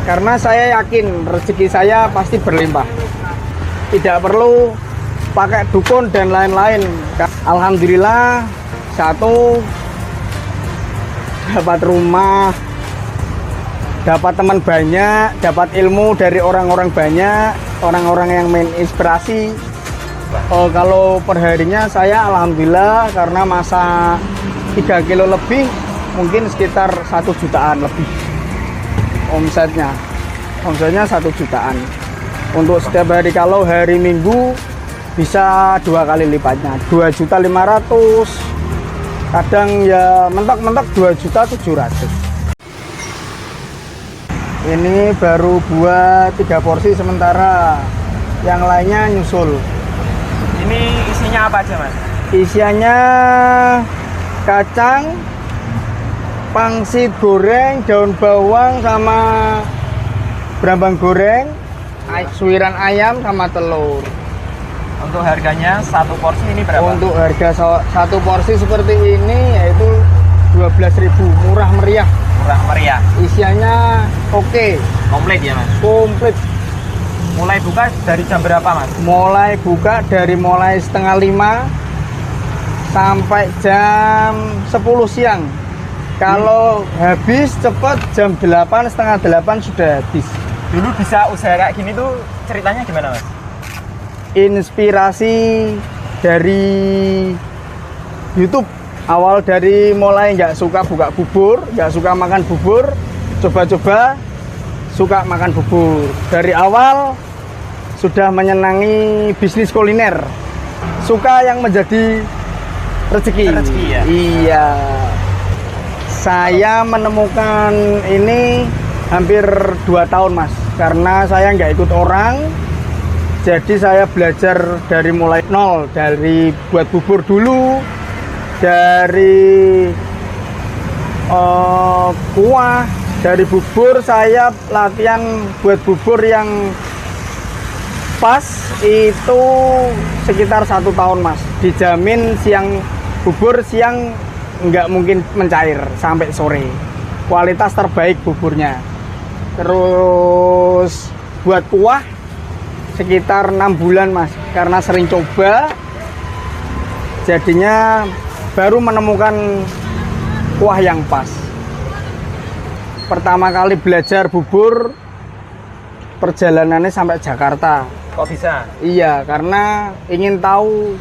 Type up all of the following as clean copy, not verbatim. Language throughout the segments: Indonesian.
Karena saya yakin rezeki saya pasti berlimpah. Tidak perlu pakai dukun dan lain-lain. Alhamdulillah, satu dapat rumah, dapat teman banyak, dapat ilmu dari orang-orang banyak, orang-orang yang menginspirasi. Kalau perharinya saya alhamdulillah karena masa 3 kilo lebih, mungkin sekitar 1 jutaan lebih omsetnya 1 jutaan. Untuk setiap hari, kalau hari Minggu bisa 2 kali lipatnya, 2.500.000, kadang ya mentok-mentok 2.700.000. Ini baru buat 3 porsi sementara, yang lainnya nyusul. Ini isinya apa aja, Mas? Isiannya kacang, pangsit goreng, daun bawang, sama berambang goreng, suiran ayam, sama telur. Untuk harganya satu porsi ini berapa? Untuk harga satu porsi seperti ini yaitu 12.000, murah meriah. Murah meriah. Isiannya oke. Komplit ya, Mas? Komplit. Mulai buka dari jam berapa, Mas? Mulai buka dari mulai 4:30 sampai jam 10 siang. Kalau habis cepat jam 8, setengah 8 sudah habis. Dulu bisa usaha kayak gini tuh ceritanya gimana, Mas? Inspirasi dari YouTube. Awal dari mulai nggak suka buka bubur, nggak suka makan bubur, coba-coba suka makan bubur. Dari awal sudah menyenangi bisnis kuliner, suka yang menjadi rezeki. Rezeki ya? Iya. Saya menemukan ini hampir 2 tahun, Mas, karena saya nggak ikut orang. Jadi saya belajar dari mulai nol, dari buat bubur dulu, dari kuah, dari bubur saya latihan buat bubur yang pas itu sekitar 1 tahun, Mas. Dijamin bubur siang nggak mungkin mencair sampai sore. Kualitas terbaik buburnya. Terus buat kuah sekitar 6 bulan, Mas, karena sering coba jadinya baru menemukan kuah yang pas. Pertama kali belajar bubur perjalanannya sampai Jakarta. Kok bisa? Iya, karena ingin tahu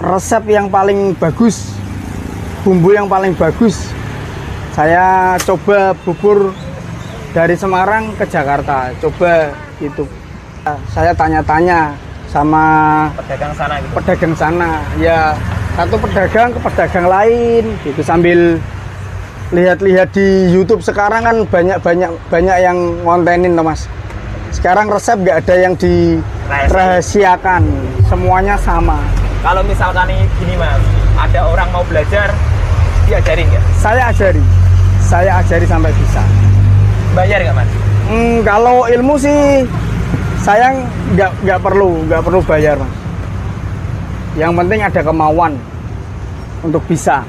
resep yang paling bagus, bumbu yang paling bagus. Saya coba bubur dari Semarang ke Jakarta, coba gitu. Saya tanya-tanya sama Pedagang sana gitu? pedagang sana, ya satu pedagang ke pedagang lain gitu, sambil lihat-lihat di YouTube. Sekarang kan banyak yang ngontenin loh, Mas. Sekarang resep nggak ada yang dirahasiakan, semuanya sama. Kalau misalkan ini gini, Mas, ada orang mau belajar, diajarin nggak? Saya ajari sampai bisa. Bayar nggak, Mas? Kalau ilmu sih saya nggak perlu bayar, Mas. Yang penting ada kemauan untuk bisa.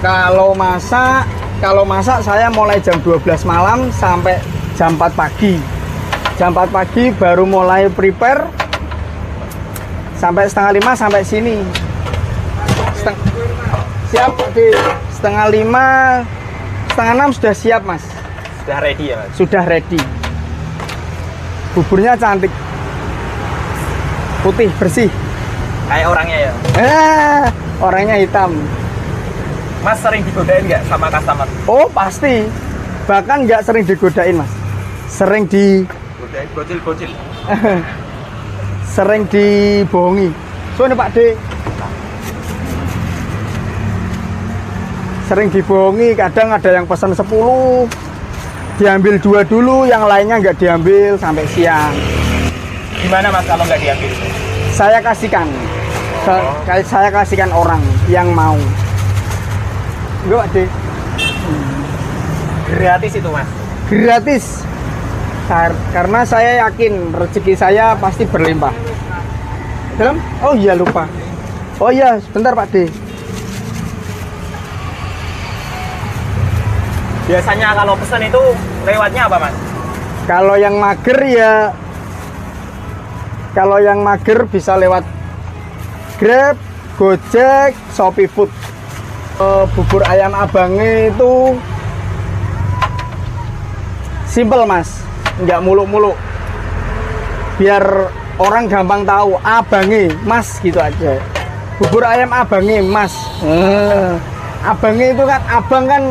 Kalau masak saya mulai jam 12 malam sampai jam 4 pagi. Jam 4 pagi baru mulai prepare sampai 4:30 sampai sini. Siap di 5:30, 5:30 sudah siap, Mas. Sudah ready ya, Mas? Sudah ready. Buburnya cantik, putih, bersih. Kayak orangnya ya? Orangnya hitam. Mas sering digodain nggak sama customer? Oh pasti, bahkan nggak sering digodain, Mas. Sering Godain bocil-bocil. sering dibohongi. Soalnya Pak D, sering dibohongi. Kadang ada yang pesan 10, diambil 2 dulu, yang lainnya nggak diambil sampai siang. Gimana, Mas, kalau nggak diambil? Saya kasihkan. Saya kasihkan orang yang mau. Enggak, Pak D. Gratis itu, Mas? Gratis. Karena saya yakin rezeki saya pasti berlimpah. Dalam? Oh iya, lupa. Oh iya, sebentar Pak D. Biasanya kalau pesan itu lewatnya apa, Mas? Kalau yang mager ya, kalau yang mager bisa lewat Grab, Gojek, Shopee Food. Bubur ayam Abange itu simple, Mas, nggak muluk-muluk. Biar orang gampang tahu, Abange, Mas, gitu aja. Bubur ayam Abange, Mas. Abange itu kan, abang kan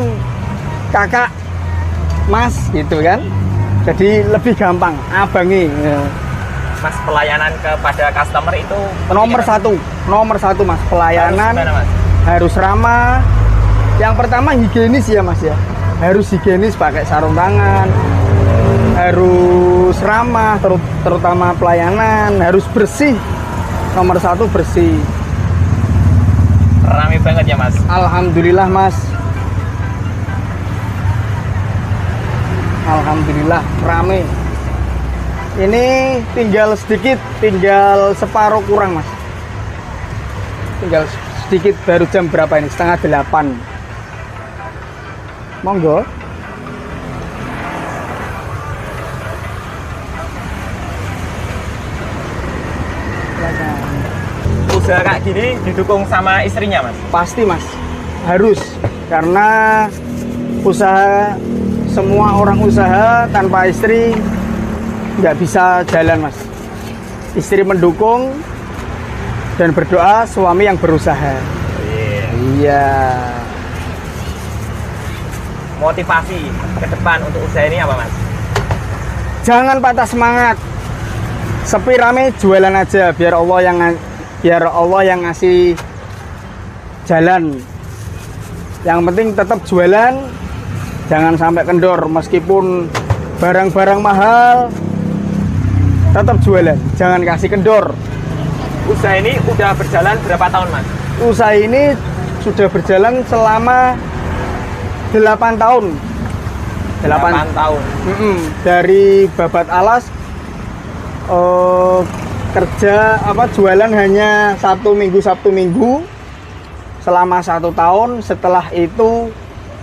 kakak, Mas, gitu kan. Jadi lebih gampang, Abange. Mas, pelayanan kepada customer itu Nomor satu, Mas, pelayanan Mas? harus ramah. Yang pertama higienis ya, Mas ya. Harus higienis, pakai sarung tangan. Harus ramah, terutama pelayanan. Harus bersih. Nomor satu bersih. Rame banget ya, Mas? Alhamdulillah, Mas. Alhamdulillah rame. Ini tinggal sedikit, tinggal separuh kurang, Mas. Tinggal sedikit, baru jam berapa ini? 7:30. Monggo. Usaha kayak gini didukung sama istrinya, Mas? Pasti, Mas. Harus. Karena usaha, semua orang usaha tanpa istri nggak bisa jalan, Mas. Istri mendukung dan berdoa, suami yang berusaha. Iya. Motivasi ke depan untuk usaha ini apa, Mas? Jangan patah semangat. Sepi rame jualan aja, biar Allah yang ngasih jalan. Yang penting tetap jualan, jangan sampai kendor. Meskipun barang-barang mahal, tetap jualan, jangan kasih kendor. Usaha ini udah berjalan berapa tahun, Mas? Usaha ini sudah berjalan selama 8 tahun. 8 tahun. Dari babat alas, kerja jualan hanya Sabtu Minggu selama 1 tahun. Setelah itu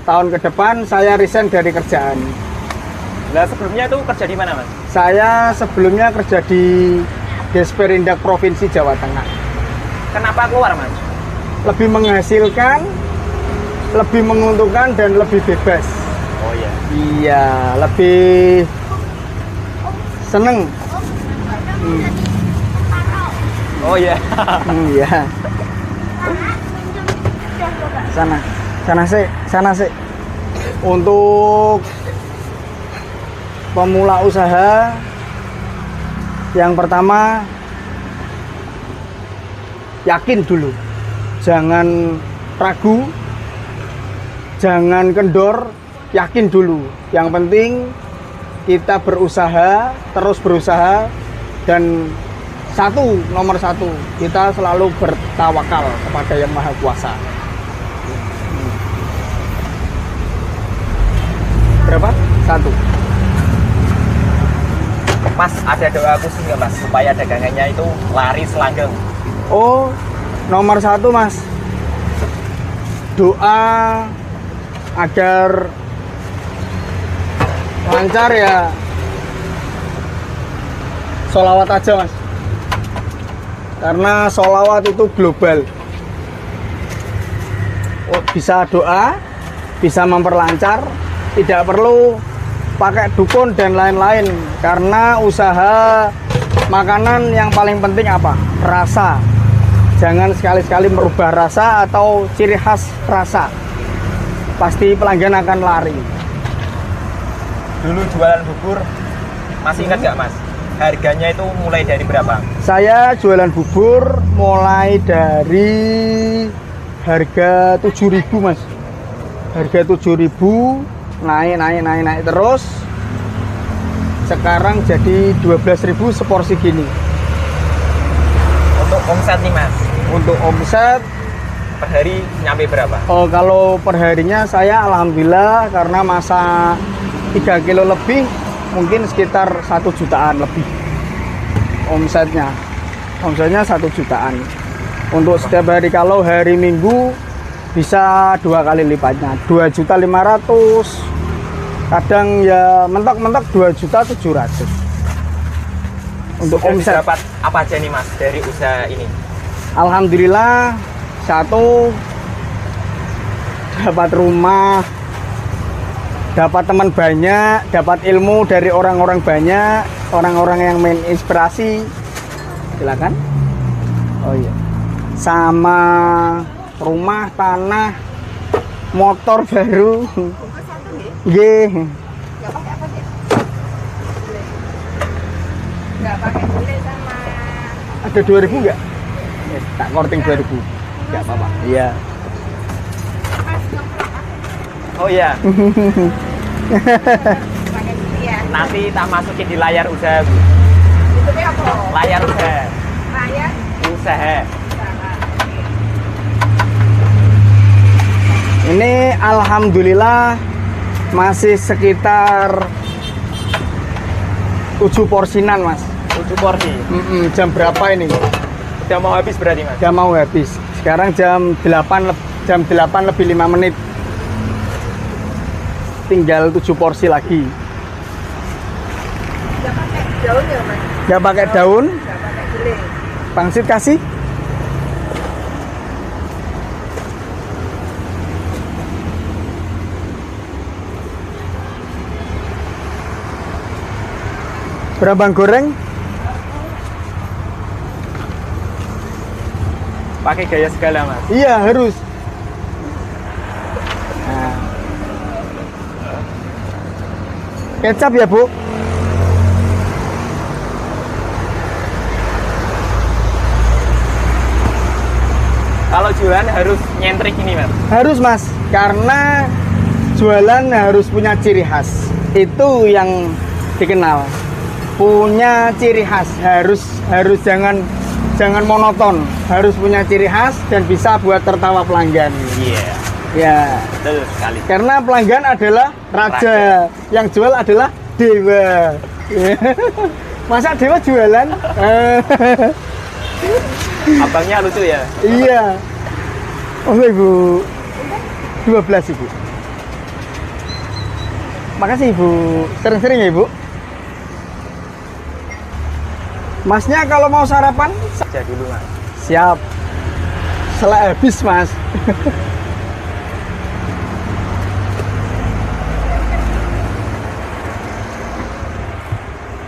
tahun ke depan saya resign dari kerjaan. Nah, sebelumnya itu kerja di mana, Mas? Saya sebelumnya kerja di Desperindak Provinsi Jawa Tengah. Kenapa keluar, Mas? Lebih menghasilkan, lebih menguntungkan, dan lebih bebas. Oh iya. Iya, lebih seneng. Oh iya. Iya. Sana sih. Untuk pemula usaha, yang pertama yakin dulu, jangan ragu, jangan kendor, yakin dulu. Yang penting kita berusaha, terus berusaha, dan nomor satu, kita selalu bertawakal kepada Yang Maha Kuasa. Berapa? 1. Mas, ada doa khusus nggak, Mas, supaya dagangannya itu laris langgeng? Oh, nomor 1, Mas. Doa agar lancar ya. Sholawat aja, Mas. Karena sholawat itu global. Oh, bisa doa, bisa memperlancar, tidak perlu pakai dukun dan lain-lain. Karena usaha makanan yang paling penting apa? Rasa. Jangan sekali-sekali merubah rasa atau ciri khas rasa. Pasti pelanggan akan lari. Dulu jualan bubur, masih ingat nggak, Mas? Harganya itu mulai dari berapa? Saya jualan bubur mulai dari harga 7.000, Mas. Harga 7.000 naik terus. Sekarang jadi 12.000 seporsi gini. Untuk omset nih, Mas? Untuk omset per hari nyampe berapa? Oh, kalau perharinya saya alhamdulillah, karena masa 3 kilo lebih, mungkin sekitar 1 jutaan lebih omsetnya. Omsetnya 1 jutaan. Untuk setiap hari, kalau hari Minggu bisa 2 kali lipatnya, 2.500.000, Kadang ya mentok-mentok 2.700.000 untuk Sudah omset. dapat apa aja nih Mas dari usaha ini? Alhamdulillah, satu dapat rumah, dapat teman banyak, dapat ilmu dari orang-orang banyak, orang-orang yang menginspirasi. Silakan. Oh iya. Sama rumah, tanah, motor baru. Nggih. Nggak pakai gulai sama Ada 2.000 enggak? Yes, tak korting 2.000. Enggak apa-apa. Iya. Oh iya, pakai gulai ya. nanti tak masukin di layar usaha Bu. Itu apa? Layar usaha. Layar. Usaha. Ini alhamdulillah masih sekitar 7 porsinan, Mas. 7 porsi. Jam berapa ini? Udah mau habis berarti Mas? Jam mau habis. Sekarang jam 8 lebih 5 menit. Tinggal 7 porsi lagi. Nggak pakai daun ya Mas? Nggak pakai daun, Nggak pakai gulai. pangsit kasih. Berambang goreng, Pakai gaya segala Mas. iya harus. Nah. Kecap ya Bu. Kalau jualan harus nyentrik ini Mas. Harus Mas, karena jualan harus punya ciri khas. Itu yang dikenal. Punya ciri khas, harus jangan monoton, harus punya ciri khas dan bisa buat tertawa pelanggan. Iya, Ya, betul sekali. karena pelanggan adalah raja, yang jual adalah dewa. Masa dewa jualan? Abangnya lucu ya. Iya. Oh Ibu, 12 Ibu. Makasih Ibu, sering-sering ya Ibu. Masnya kalau mau sarapan, Saja dulu Mas. siap. Setelah habis Mas.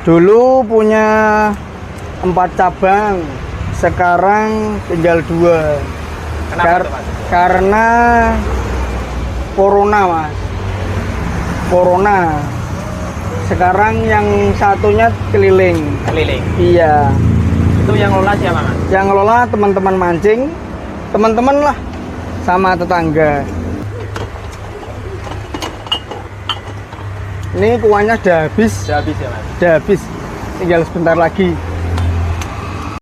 Dulu punya 4 cabang, sekarang tinggal 2. Kenapa tuh Mas? Karena corona Mas. Corona. Sekarang yang satunya keliling. Keliling. Iya. Itu yang lola siapa Mas? Yang ngelola teman-teman mancing, teman-teman lah, sama tetangga. Ini kuahnya udah habis, Sudah habis ya Mas. tinggal sebentar lagi.